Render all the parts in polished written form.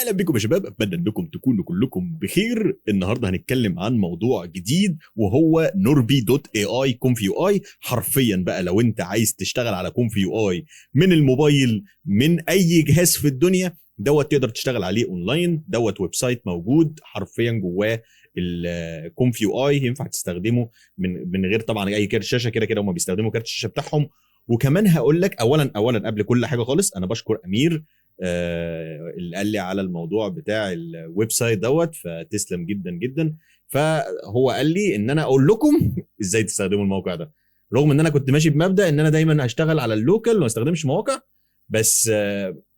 اهلا بكم يا شباب، اتمنى انكم تكونوا كلكم بخير. النهارده هنتكلم عن موضوع جديد وهو نوربي دوت اي اي كونفيو اي. حرفيا بقى لو انت عايز تشتغل على كونفيو اي من الموبايل من اي جهاز في الدنيا تقدر تشتغل عليه اونلاين. ويب سايت موجود حرفيا جواه الكونفيو اي، ينفع تستخدمه من غير طبعا اي كارت شاشه. كده هم بيستخدموا كارت الشاشه بتاعهم. وكمان هقول لك اولا قبل كل حاجه خالص، انا بشكر امير اللي قال لي على الموضوع بتاع الويب سايت فتسلم جدا جدا. فهو قال لي ان انا اقول لكم ازاي تستخدموا الموقع ده، رغم ان انا كنت ماشي بمبدا ان انا دايما هشتغل على اللوكال وما استخدمش مواقع. بس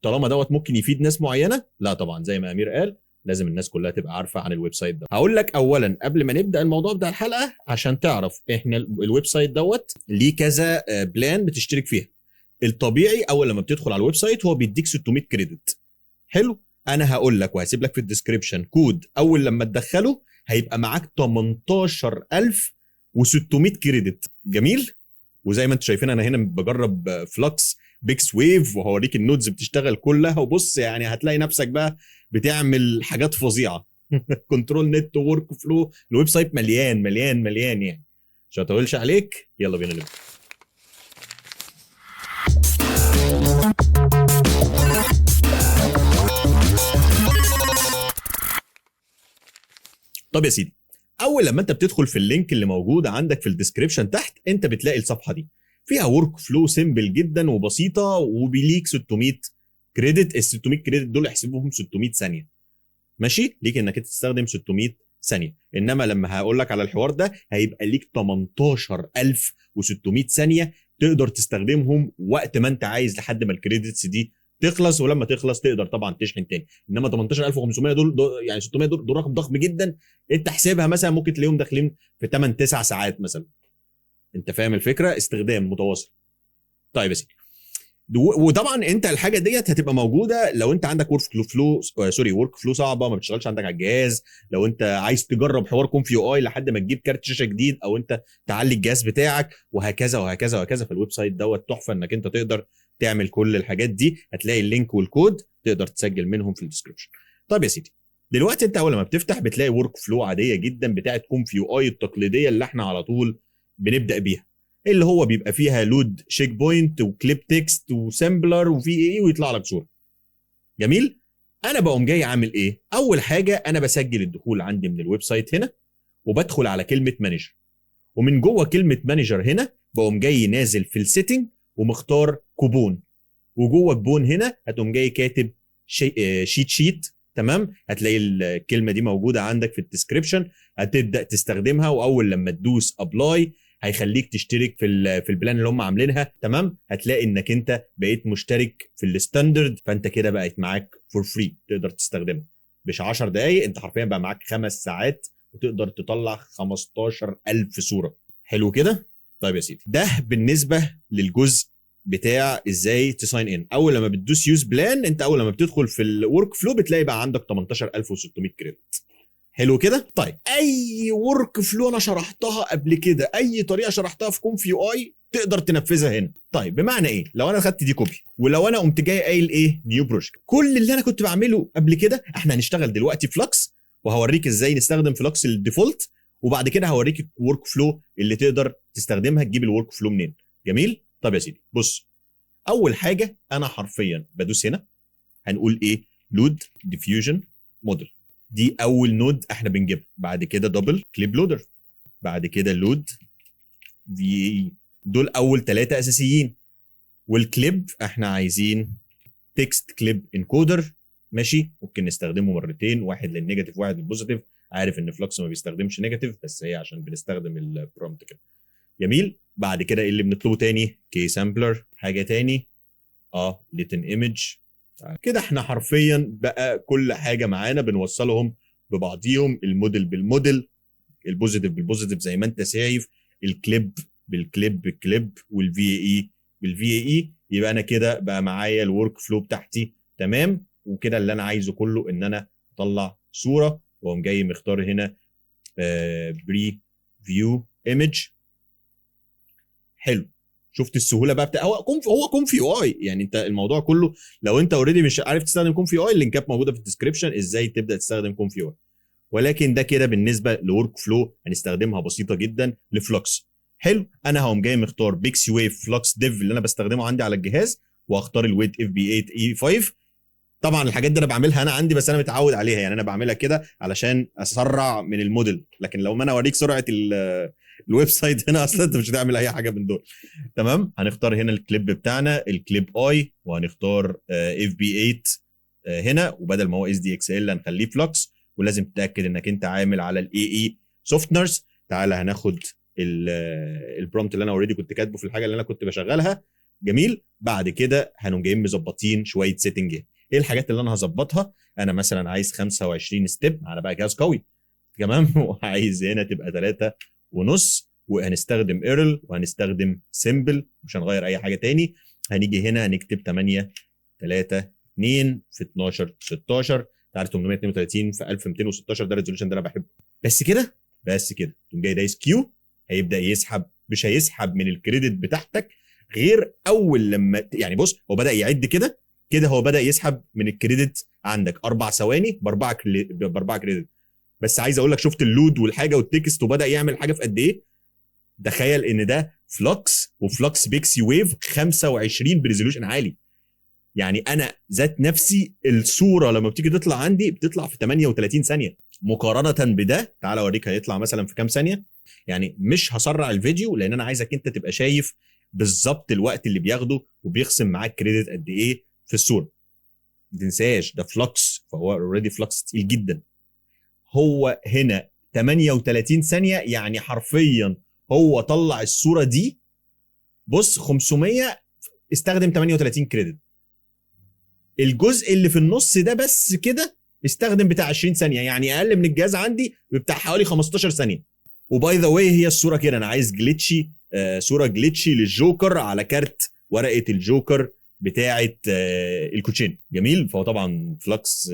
طالما ممكن يفيد ناس معينه، لا طبعا زي ما امير قال لازم الناس كلها تبقى عارفه عن الويب سايت ده. هقول لك اولا قبل ما نبدا الموضوع بتاع الحلقه عشان تعرف، احنا الويب سايت ليه كذا بلان بتشترك فيها. الطبيعي اول لما بتدخل على الويب سايت هو بيديك 600 كريدت. حلو، انا هقول لك وهسيب لك في الديسكريبشن كود، اول لما تدخله هيبقى معاك 18600 كريدت. جميل. وزي ما انتم شايفين انا هنا بجرب فلكس بيكس ويف وهوريك النودز بتشتغل كلها، وبص يعني هتلاقي نفسك بقى بتعمل حاجات فظيعه. كنترول نت وورك فلو، الويب سايت مليان مليان مليان يعني. مش هطولش عليك، يلا بينا نبدا. طب يا سيدي، اول لما انت بتدخل في اللينك اللي موجود عندك في الديسكريبشن تحت، انت بتلاقي الصفحه دي فيها ورك فلو سيمبل جدا وبسيطه، وبيليك 600 كريدت. ال 600 كريدت دول احسبهم 600 ثانيه، ماشي ليك انك انت تستخدم 600 ثانيه. انما لما هقول لك على الحوار ده هيبقى ليك 18600 ثانيه تقدر تستخدمهم وقت ما انت عايز لحد ما الكريدتس دي تخلص، ولما تخلص تقدر طبعا تشحن تاني. انما 18500 دول يعني 600 دول رقم ضخم جدا. انت حسابها مثلا ممكن تلاقيهم داخلين في 8 9 ساعات مثلا. انت فاهم الفكره؟ استخدام متواصل. طيب يا سيدي، وطبعا انت الحاجه ديت هتبقى موجوده لو انت عندك ورك فلو صعبه ما بتشتغلش عندك على الجهاز. لو انت عايز تجرب حوار كونفيو اي لحد ما تجيب كارت شاشه جديد، او انت تعلي الجهاز بتاعك، وهكذا وهكذا وهكذا. فالويب سايت تحفه انك انت تقدر تعمل كل الحاجات دي. هتلاقي اللينك والكود تقدر تسجل منهم في الديسكربشن. طب يا سيدي، دلوقتي انت اول ما بتفتح بتلاقي ورك فلو عاديه جدا بتاعه كونفيو اي التقليديه اللي احنا على طول بنبدا بيها، اللي هو بيبقى فيها لود شيك بوينت وكليب تكست وسامبلر وفي اي ويطلع لك صوره. جميل. انا بقوم جاي عامل ايه؟ اول حاجه انا بسجل الدخول عندي من الويب سايت هنا، وبدخل على كلمه مانجر، ومن جوه كلمه مانجر هنا بقوم جاي نازل في السيتنج ومختار كوبون، وجوه كوبون هنا هتقوم جاي كاتب شيت. تمام، هتلاقي الكلمه دي موجوده عندك في الديسكريبشن، هتبدا تستخدمها. واول لما تدوس ابلاي هيخليك تشترك في البلان اللي هم عاملينها. تمام، هتلاقي انك انت بقيت مشترك في الستاندرد، فانت كده بقت معاك فور فري تقدر تستخدمها. مش 10 دقائق، انت حرفيا بقى معاك 5 ساعات وتقدر تطلع 15000 صوره. حلو كده. طيب يا سيدي، ده بالنسبه للجزء بتاع ازاي تساين ان. اول لما بتدوس يوز بلان، انت اول لما بتدخل في الورك فلو بتلاقي بقى عندك 18600 كريدت. حلو كده. طيب اي ورك فلو انا شرحتها قبل كده، اي طريقه شرحتها في كونفيو اي تقدر تنفذها هنا. طيب بمعنى ايه؟ لو انا خدت دي كوبي ولو انا قمت جاي قايل ايه نيو بروجكت، كل اللي انا كنت بعمله قبل كده احنا هنشتغل دلوقتي فلكس، وهوريك ازاي نستخدم فلكس الديفولت، وبعد كده هوريك الورك فلو اللي تقدر تستخدمها تجيب الورك فلو منين. جميل. طب يا سيدي بص، اول حاجه انا حرفيا بدوس هنا، هنقول ايه؟ لود ديفيوجن موديل. دي اول نود احنا بنجيبها. بعد كده دبل كليب لودر، بعد كده لود في اي. دول اول 3 اساسيين. والكليب احنا عايزين تكست كليب انكودر. ماشي، ممكن نستخدمه مرتين، واحد للنيجاتيف واحد للبوزيتيف. عارف ان فلوكس ما بيستخدمش نيجاتيف، بس هي عشان بنستخدم البرومبت كده. جميل. بعد كده ايه اللي بنطلبه تاني؟ كي سامبلر. حاجه تاني ليتن ايمج. كده احنا حرفيا بقى كل حاجه معانا بنوصلهم ببعضيهم، الموديل بالموديل، البوزيتيف بالبوزيتيف زي ما انت شايف، الكليب بالكليب بالكليب، والفي اي بالفي اي. يبقى انا كده بقى معايا الورك فلو بتاعتي تمام. وكده اللي انا عايزه كله ان انا اطلع صوره، واقوم جاي مختار هنا بري فيو ايمج. حلو. شفت السهوله بقى بتاع هو كون في اي. يعني انت الموضوع كله لو انت اوريدي مش عارف تستخدم كون في اي، اللينكات موجوده في الديسكربشن ازاي تبدا تستخدم كون في اي. ولكن ده كده بالنسبه لورك فلو هنستخدمها بسيطه جدا لفلوكس. حلو، انا هقوم جاي مختار بيكسي ويف فلوكس ديف اللي انا بستخدمه عندي على الجهاز، واختار الويت اف بي 8 اي 5. طبعا الحاجات دي انا بعملها انا عندي، بس انا متعود عليها، يعني انا بعملها كده علشان اسرع من الموديل. لكن لو ما انا اوريك سرعه الويب سايت هنا اصلا انت مش هتعمل اي حاجه من دول. تمام، هنختار هنا الكليب بتاعنا الكليب اي، وهنختار اف بي 8 هنا، وبدل ما هو اس دي اكس ال هنخليه فلوكس. ولازم تتاكد انك انت عامل على الاي اي سوفتنرز. تعالى هناخد البرومبت اللي انا اوريدي كنت كاتبه في الحاجه اللي انا كنت بشغلها. جميل، بعد كده هنقوم جايين مظبطين شويه سيتنج. ايه الحاجات اللي انا هظبطها؟ انا مثلا عايز 25 ستيب على بقى جهاز قوي تمام وعايز هنا تبقى 3 ونص، وهنستخدم ايرل وهنستخدم سيمبل، مش هنغير اي حاجه تاني. هنيجي هنا هنكتب 8 3 2 في 12 16 تعالى 832 في 1216. ده الريزولوشن ده انا بحبه. بس كده بس كده تقوم جاي دايس كيو، هيبدا يسحب. مش هيسحب من الكريدت بتاعتك غير اول لما يعني بص هو بدا يعد كده كده، هو بدا يسحب من الكريدت عندك 4 ثواني باربعه كريدت. بس عايز اقول لك شفت اللود والحاجه والتكست وبدا يعمل حاجه في قد ايه. تخيل ان ده فلوكس، وفلوكس بيكسي ويف 25 بريزولوشن عالي. يعني انا ذات نفسي الصوره لما بتيجي تطلع عندي بتطلع في 38 ثانيه، مقارنه بده تعالى اوريك هيطلع مثلا في كام ثانيه. يعني مش هسرع الفيديو لان انا عايزك انت تبقى شايف بالظبط الوقت اللي بياخده وبيخصم معاك كريدت قد ايه في الصوره. ما تنساش ده فلوكس، فهو اوريدي فلوكس تقيل جدا. هو هنا 38 ثانيه، يعني حرفيا هو طلع الصوره دي بص 500 استخدم 38 كريدت. الجزء اللي في النص ده بس كده استخدم بتاع 20 ثانيه، يعني اقل من الجهاز عندي بتاع حوالي 15 ثانيه. وباي ذا واي هي الصوره كده انا عايز جليتشي، صوره جليتشي للجوكر على كارت ورقه الجوكر بتاعه الكوتشين. جميل، فهو طبعا فلوكس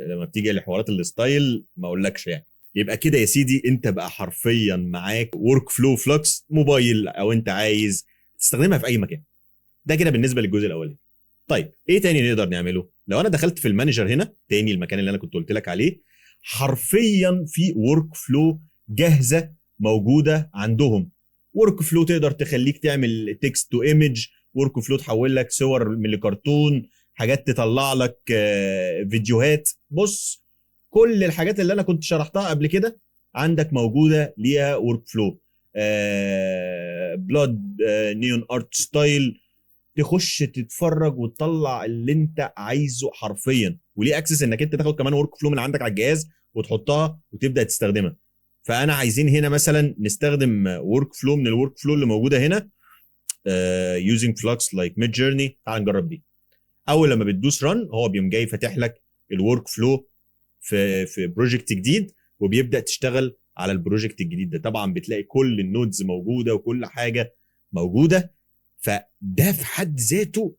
لما بتيجي لحوارات الستايل ما اقولكش يعني. يبقى كده يا سيدي انت بقى حرفيا معاك ورك فلو فلوكس موبايل، او انت عايز تستخدمها في اي مكان. ده كده بالنسبه للجزء الاولاني. طيب ايه تاني نقدر نعمله؟ لو انا دخلت في المانجر هنا تاني، المكان اللي انا كنت قلت لك عليه، حرفيا في ورك فلو جاهزه موجوده عندهم. ورك فلو تقدر تخليك تعمل تكست تو ايمج، ورك فلو تحول لك صور من الكرتون، حاجات تطلع لك فيديوهات. بص كل الحاجات اللي انا كنت شرحتها قبل كده عندك موجوده ليها ورك فلو. بلاد نيون ارت ستايل، تخش تتفرج وتطلع اللي انت عايزه حرفيا. وليه اكسس انك انت تاخد كمان ورك فلو من عندك على الجهاز وتحطها وتبدا تستخدمها. فانا عايزين هنا مثلا نستخدم ورك فلو من الورك فلو اللي موجوده هنا using flux like mid journey. تعال نجرب دي. اول لما بتدوس رن هو بيقوم جاي فاتح لك الورك فلو في بروجكت جديد، وبيبدا تشتغل على البروجكت الجديد ده. طبعا بتلاقي كل النودز موجوده وكل حاجه موجوده. فده في حد ذاته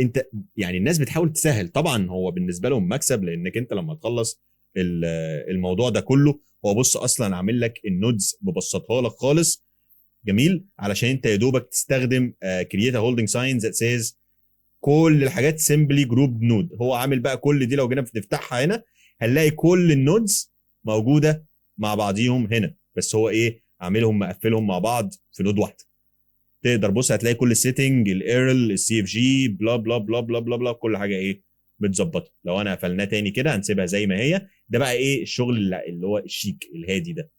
انت يعني الناس بتحاول تسهل. طبعا هو بالنسبه لهم مكسب، لانك انت لما تخلص الموضوع ده كله هو بص اصلا عامل لك النودز مبسطها لك خالص. جميل، علشان انت يا دوبك تستخدم كرييت هولدنج ساينز ذات سيز كل الحاجات سيمبلي جروب نود. هو عامل بقى كل دي، لو جينا نفتحها هنا هنلاقي كل النودز موجوده مع بعضيهم هنا، بس هو ايه عاملهم مقفلهم مع بعض في نود واحده. تقدر بص هتلاقي كل السيتنج، الايرل، السي اف جي، بلا بلا بلا بلا بلا بلا، كل حاجه ايه متظبطه. لو انا قفلناه تاني كده هنسيبها زي ما هي. ده بقى ايه الشغل اللي هو الشيك الهادي ده.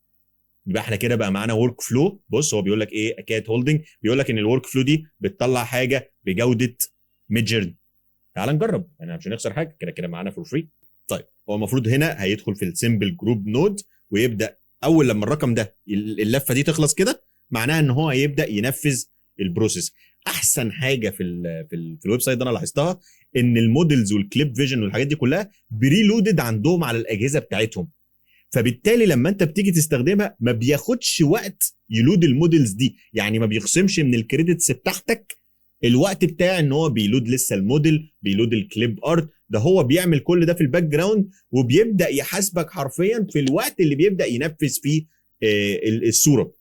يبقى احنا كده بقى معانا ورك فلو. بص هو بيقول لك ايه اكاد هولدنج، بيقول لك ان الورك فلو دي بتطلع حاجه بجوده ميد جيرني. تعال نجرب، انا مش هنخسر حاجه، كده كده معانا فور فري. طيب هو المفروض هنا هيدخل في السيمبل جروب نود، ويبدا اول لما الرقم ده اللفه دي تخلص كده معناها ان هو هيبدا ينفذ البروسيس. احسن حاجه في الويب سايت ده انا لاحظتها ان المودلز والكليب فيجن والحاجات دي كلها بريلودد عندهم على الاجهزه بتاعتهم. فبالتالي لما انت بتيجي تستخدمها ما بياخدش وقت يلود المودلز دي، يعني ما بيخصمش من الكريدتس بتاعتك الوقت بتاع ان هو بيلود لسه الموديل، بيلود الكليب ارت. ده هو بيعمل كل ده في الباك جراوند، وبيبدا يحاسبك حرفيا في الوقت اللي بيبدا ينفذ فيه الصوره.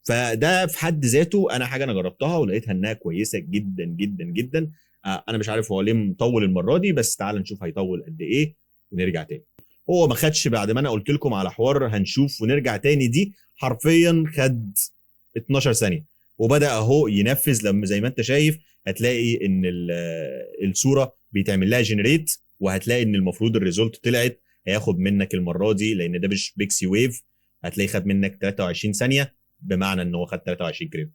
فده في حد ذاته انا حاجه انا جربتها ولقيتها انها كويسه جدا جدا جدا. انا مش عارف هو ليه مطول المره دي، بس تعال نشوف هيطول قد ايه ونرجع تاني. هو ما خدش بعد ما انا قلت لكم على حوار هنشوف ونرجع تاني دي، حرفيا خد 12 ثانيه وبدا اهو ينفذ. لما زي ما انت شايف هتلاقي ان الصوره بيتعمل لها جنريت، وهتلاقي ان المفروض الريزولت طلعت. هياخد منك المره دي لان ده مش بيكسي ويف، هتلاقي خد منك 23 ثانيه، بمعنى ان هو خد 23 كريدت.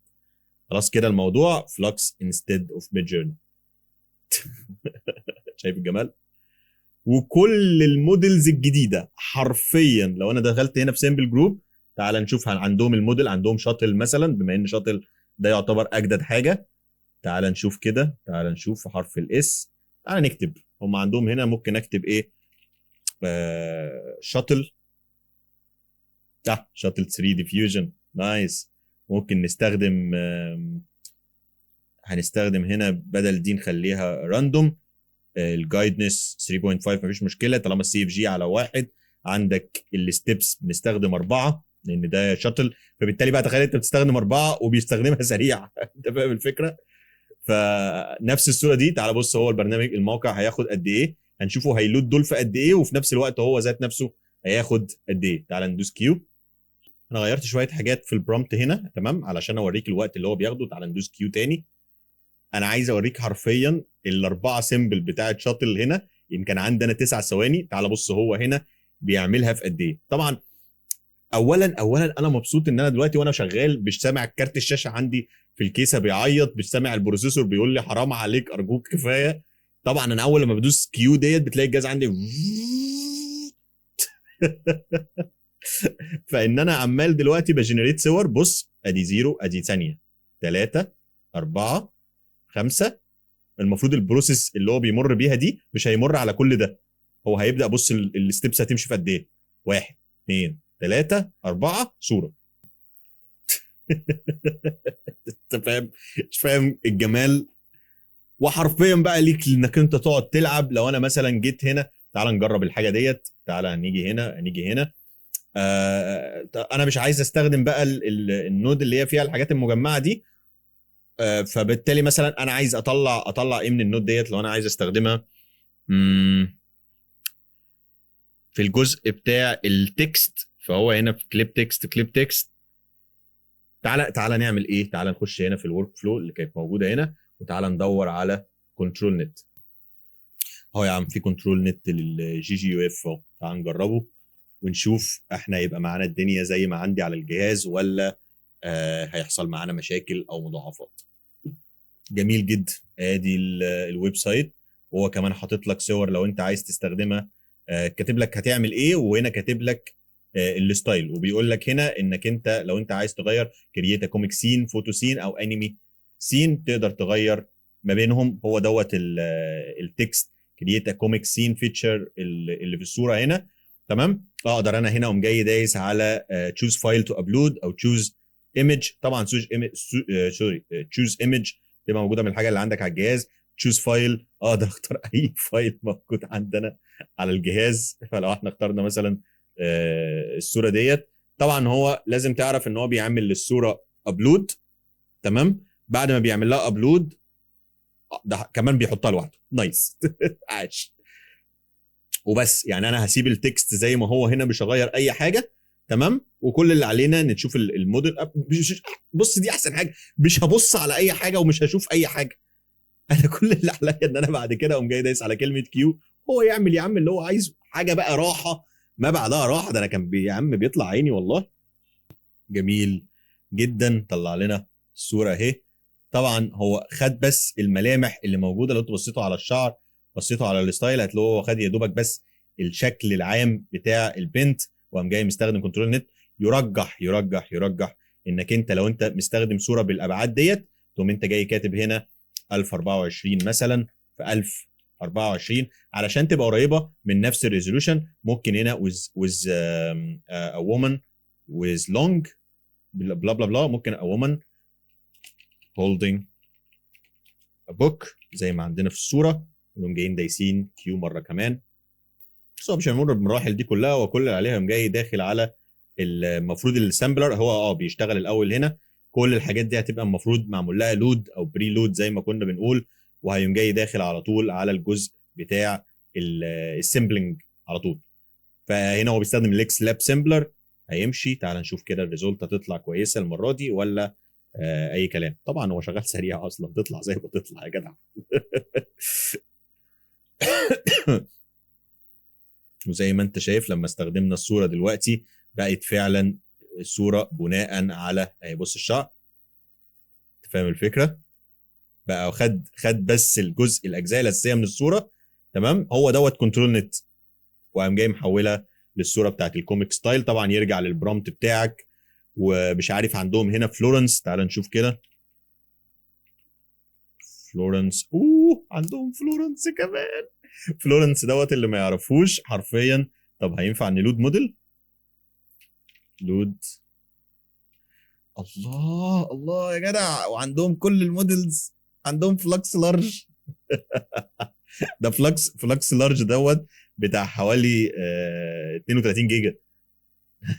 خلاص كده الموضوع فلوكس انستيد اوف ميد جيرني. شايف الجمال؟ وكل المودلز الجديده حرفيا لو انا دخلت هنا في سيمبل جروب، تعال نشوف عندهم الموديل. عندهم شاتل مثلا، بما ان شاتل ده يعتبر اجدد حاجه. تعال نشوف كده، تعال نشوف في حرف الاس. تعال نكتب هم عندهم هنا، ممكن اكتب ايه؟ شاتل. شاتل 3 ديفيوجن نايس. ممكن نستخدم هنستخدم هنا بدل دي نخليها راندوم. الجايدنس 3.5 مفيش مشكله طالما السي اف جي على 1. عندك الستبس بنستخدم 4 لان ده شاتل، فبالتالي بقى تخيل انت بتستخدم 4 وبيستخدمها سريع. انت فاهم الفكره؟ فنفس الصوره دي تعال بص، هو البرنامج الموقع هياخد قد ايه، هنشوفه هيلود دول في قد ايه، وفي نفس الوقت هو ذات نفسه هياخد قد ايه. تعال ندوس كيو. انا غيرت شويه حاجات في البرومبت هنا تمام علشان اوريك الوقت اللي هو بياخده. تعال ندوس كيو تاني. انا عايز اوريك حرفيا الاربعه سيمبل بتاعه شاتل هنا، يمكن عندنا 9 ثواني. تعال بص هو هنا بيعملها في قد ايه. طبعا اولا انا مبسوط ان انا دلوقتي وانا شغال مش سامع كارت الشاشه عندي في الكيسه بيعيط، مش سامع البروسيسور بيقول لي حرام عليك ارجوك كفايه. طبعا انا اول لما بدوس كيو ديت بتلاقي الجهاز عندي فان انا عمال دلوقتي بجنريت صور. بص ادي 0، ادي ثانيه 3 4 5. المفروض البروسيس اللي هو بيمر بيها دي مش هيمر على كل ده، هو هيبدا بص الستبس هتمشي في قد ايه. 1 2 3 4 صوره. انت فاهم؟ مش فاهم الجمال؟ وحرفيا بقى ليك انك انت تقعد تلعب. لو انا مثلا جيت هنا، تعال نجرب الحاجه ديت. تعال هنيجي هنا، هنيجي هنا. انا مش عايز استخدم بقى النود اللي هي فيها الحاجات المجمعه دي. فبالتالي مثلا انا عايز اطلع ايه من النود ديت لو انا عايز استخدمها. في الجزء بتاع التكست، فهو هنا في كليب تكست، كليب تكست. تعالى نعمل ايه؟ تعالى نخش هنا في الورك فلو اللي كانت موجوده هنا، وتعالى ندور على كنترول نت. اهو يا عم في كنترول نت للجي جي يو اف اهو. تعالى نجربه ونشوف احنا يبقى معانا الدنيا زي ما عندي على الجهاز، ولا هيحصل معانا مشاكل او مضاعفات. جميل جدا. ادي الويب سايت، وهو كمان حاطط لك صور لو انت عايز تستخدمها. كاتب لك هتعمل ايه، وهنا كاتب لك الستايل، وبيقول لك هنا انك انت لو انت عايز تغير كرييت كوميك سين، فوتو سين، او انمي سين، تقدر تغير ما بينهم. هو دوت التكست كرييت كوميك سين فيتشر اللي في الصوره هنا. تمام. اقدر انا هنا اقوم جاي دايس على تشوز فايل تو ابلود او تشوز ايمج. طبعا سوري تشوز ايمج تبقى موجوده من الحاجه اللي عندك على الجهاز. تشوز فايل اقدر اختار اي فايل موجود عندنا على الجهاز. فلو احنا اخترنا مثلا الصوره ديت، طبعا هو لازم تعرف ان هو بيعمل للصوره ابلود. تمام. بعد ما بيعمل لها ابلود ده كمان بيحطها لوحده. نايس. عاش. وبس يعني انا هسيب التكست زي ما هو هنا، مش هغير اي حاجه. تمام. وكل اللي علينا نشوف الموديل. بص دي احسن حاجه، مش هبص على اي حاجه ومش هشوف اي حاجه. انا كل اللي عليا ان انا بعد كده اقوم جاي دايس على كلمه كيو، هو يعمل يا عم اللي هو عايزه. حاجه بقى راحه ما بعدها راحه. ده انا كان يا عم بيطلع عيني والله. جميل جدا. طلع لنا الصوره اهي. طبعا هو خد بس الملامح اللي موجوده. لو انتوا بصيتوا على الشعر، بصيتوا على الستايل، هتلاقوا هو خد يا دوبك بس الشكل العام بتاع البنت، وقام جاي مستخدم كنترول نت. يرجح انك انت لو انت مستخدم صوره بالابعاد ديت، تقوم انت جاي كاتب هنا 1024 مثلا في 1024 علشان تبقى قريبه من نفس الريزولوشن. ممكن هنا with a woman with long بلا بلا بلا. ممكن a woman holding a book زي ما عندنا في الصوره، ونقوم جايين دايسين كيو مره كمان. بس هو مش هيمر بالمراحل دي كلها، وكل اللي عليها قام جاي داخل على المفروض السامبلر هو بيشتغل الاول هنا. كل الحاجات دي هتبقى المفروض معمول لها لود او بري لود زي ما كنا بنقول، وهيقوم جاي داخل على طول على الجزء بتاع السمبلنج على طول. فهنا هو بيستخدم الاكس لاب سمبلر. هيمشي، تعال نشوف كده الريزولت هتطلع كويسه المره دي ولا اي كلام. طبعا هو شغال سريع اصلا، تطلع زي ما تطلع يا جدع. وزي ما انت شايف لما استخدمنا الصوره دلوقتي بقت فعلا الصوره بناء على بص الشعر. انت فاهم الفكره؟ بقى خد بس الجزء الاجزاء الاساسيه من الصوره، تمام، هو دوت كنترول نت، وقام جاي محولها للصوره بتاعت الكوميك ستايل. طبعا يرجع للبرومت بتاعك. ومش عارف عندهم هنا فلورنس، تعال نشوف كده. فلورنس، عندهم فلورنس كمان. فلورنس دوت اللي ما يعرفوش حرفيا. طب هينفع نلود موديل؟ لود. الله الله يا جدع، وعندهم كل المودلز. عندهم فلكس لارج. ده فلكس لارج دوت بتاع حوالي 32 جيجا.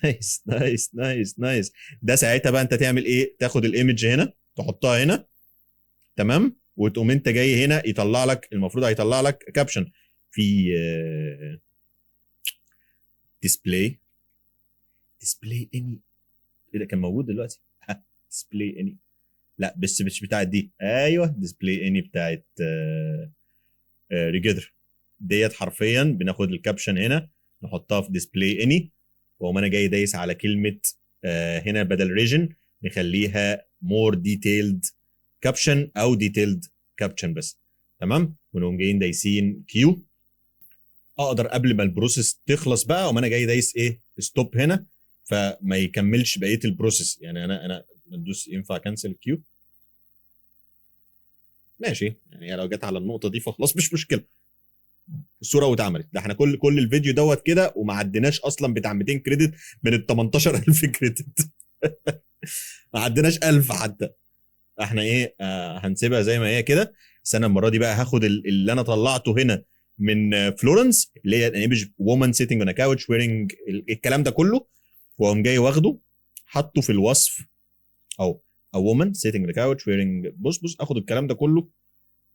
نايس نايس نايس نايس. ده ساعتها بقى انت تعمل ايه؟ تاخد الايمج هنا تحطها هنا، تمام، وتقوم انت جاي هنا يطلع لك، المفروض هيطلع لك كابشن في ديسبلاي اني. ايه ده كان موجود دلوقتي؟ ديسبلاي اني، لا بس مش بتاعت دي. ايوه ديسبلاي اني بتاعت ريجيدر ديت. حرفيا بناخد الكابشن هنا نحطها في ديسبلاي اني، واقوم انا جاي دايس على كلمه هنا بدل ريجن نخليها مور ديتيلد كابشن او ديتيلد كابشن بس، تمام. ونقوم جايين دايسين كيو. اقدر قبل ما البروسيس تخلص بقى اقوم انا جاي دايس ايه؟ ستوب هنا، فما يكملش بقيه البروسيس. يعني انا ندوس ينفع كانسل كيو؟ ماشي، يعني لو جت على النقطه دي فخلاص مش مشكله. الصوره واتعملت. ده احنا كل الفيديو دوت كده وما عديناش اصلا بتاع 200 كريدت من ال 18000 كريدت. ما عديناش 1000 حتى. احنا ايه هنسيبها زي ما هي كده. بس انا المره دي بقى هاخد اللي انا طلعته هنا من فلورنس، اللي هي ايمج وومن سيتنج اون كاوتش ويرنج الكلام ده كله، واقوم جاي واخده حطه في الوصف، او وومن سيتنج اون كاوتش ويرنج. بص اخد الكلام ده كله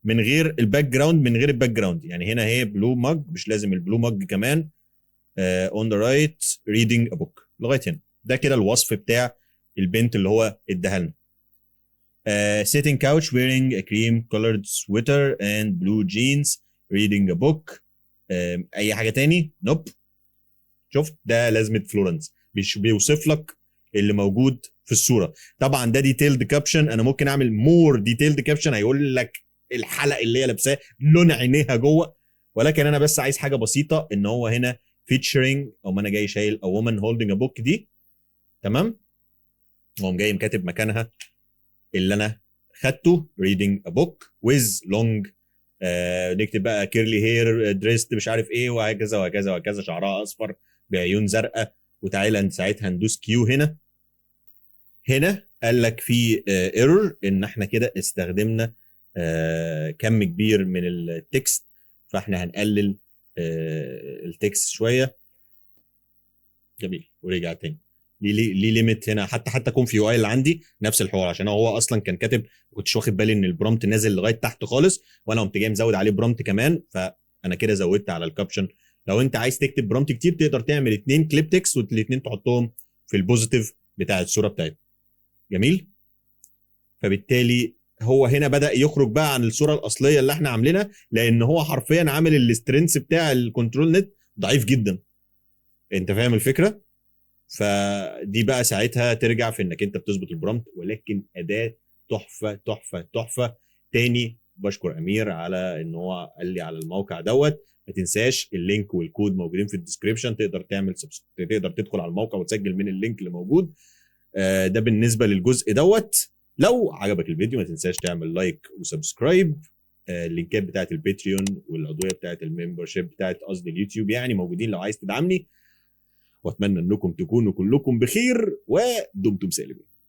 من غير الباك جراوند، من غير الباك جراوند. يعني هنا هي بلو ماج، مش لازم البلو ماج كمان. اون ذا رايت ريدنج ا بوك لغايه هنا. ده كده الوصف بتاع البنت اللي هو اداها لنا. sitting couch wearing a cream colored sweater and blue jeans reading a book. اي حاجه تاني؟ نوب. شفت؟ ده لازمه فلورنس، مش بيوصف لك اللي موجود في الصوره. طبعا ده ديتيلد كابشن، انا ممكن اعمل مور ديتيلد كابشن هيقول لك الحلق اللي هي لابساه، لون عينيها جوه. ولكن انا بس عايز حاجه بسيطه، ان هو هنا فيتشرنج، او ما انا جاي شايل a woman holding a book دي، تمام، واقوم جاي مكاتب مكانها اللي انا خدته reading a book with long نكتب بقى كيرلي هير دريست مش عارف ايه، وهكذا وهكذا وهكذا، شعرها اصفر بعيون زرقاء. وتعالى ساعتها ندوس كيو هنا. هنا قال لك في ايرور ان احنا كده استخدمنا كم كبير من التكست، فاحنا هنقلل التكست شويه. جميل، ورجع تاني. ليه ليميت هنا. حتى يكون في يو اي اللي عندي نفس الحوار، عشان هو اصلا كان كاتب، ما كنتش واخد بالي ان البرومت نازل لغايه تحت خالص، وانا قمت جاي مزود عليه برومت كمان، فانا كده زودت على الكابشن. لو انت عايز تكتب برومت كتير تقدر تعمل 2 كليب تكست والاثنين تحطهم في البوزيتيف بتاع الصوره بتاعتك. جميل. فبالتالي هو هنا بدا يخرج بقى عن الصوره الاصليه اللي احنا عاملينها، لان هو حرفيا عامل الاسترنس بتاع الكنترول نت ضعيف جدا. انت فاهم الفكره؟ فدي بقى ساعتها ترجع في انك انت بتظبط البرومت. ولكن اداه تحفه تحفه تحفه. تاني بشكر امير على ان هو قال لي على الموقع دوت. ما تنساش اللينك والكود موجودين في الديسكريبشن، تقدر تعمل تقدر تدخل على الموقع وتسجل من اللينك اللي موجود. ده بالنسبه للجزء دوت. لو عجبك الفيديو ما تنساش تعمل لايك وسبسكرايب. اللينكات بتاعت الباتريون والعضويه بتاعت الممبرشيب بتاعت قصدي اليوتيوب يعني موجودين لو عايز تدعمني. واتمنى انكم تكونوا كلكم بخير ودمتم سالمين.